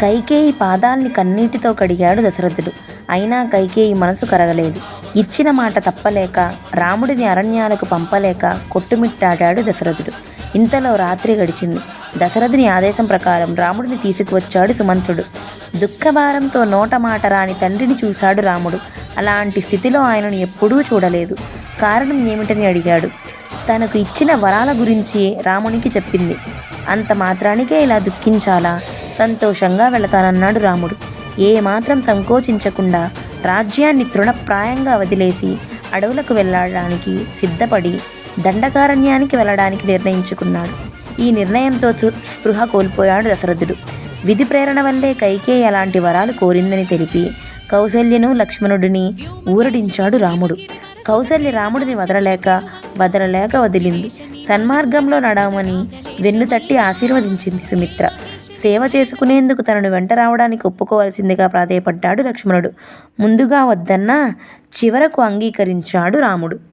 కైకేయి పాదాల్ని కన్నీటితో కడిగాడు దశరథుడు. అయినా కైకేయి మనసు కరగలేదు. ఇచ్చిన మాట తప్పలేక రాముడిని అరణ్యాలకు పంపలేక కొట్టుమిట్టాడాడు దశరథుడు. ఇంతలో రాత్రి గడిచింది. దశరథుని ఆదేశం ప్రకారం రాముడిని తీసుకువచ్చాడు సుమంత్రుడు. దుఃఖభారంతో నోట మాట రాని తండ్రిని చూశాడు రాముడు. అలాంటి స్థితిలో ఆయనను ఎప్పుడూ చూడలేదు. కారణం ఏమిటని అడిగాడు. తనకు ఇచ్చిన వరాల గురించి రామునికి చెప్పింది. అంత మాత్రానికే ఇలా దుఃఖించాలా? సంతోషంగా వెళతానన్నాడు రాముడు. ఏమాత్రం సంకోచించకుండా రాజ్యాన్ని తృణప్రాయంగా వదిలేసి అడవులకు వెళ్ళడానికి సిద్ధపడి దండకారణ్యానికి వెళ్ళడానికి నిర్ణయించుకున్నాడు. ఈ నిర్ణయంతో స్పృహ కోల్పోయాడు దశరథుడు. విధి ప్రేరణ వల్లే కైకేయి అలాంటి వరాలు కోరిందని తెలిపి కౌసల్యను లక్ష్మణుడిని ఊరడించాడు రాముడు. కౌసల్య రాముడిని వదలలేక వదిలింది. సన్మార్గంలో నడవమని వెన్నుతట్టి ఆశీర్వదించింది సుమిత్ర. సేవ చేసుకునేందుకు తనను వెంట రావడానికి ఒప్పుకోవలసిందిగా ప్రాధేయపడ్డాడు లక్ష్మణుడు. ముందుగా వద్దన్నా చివరకు అంగీకరించాడు రాముడు.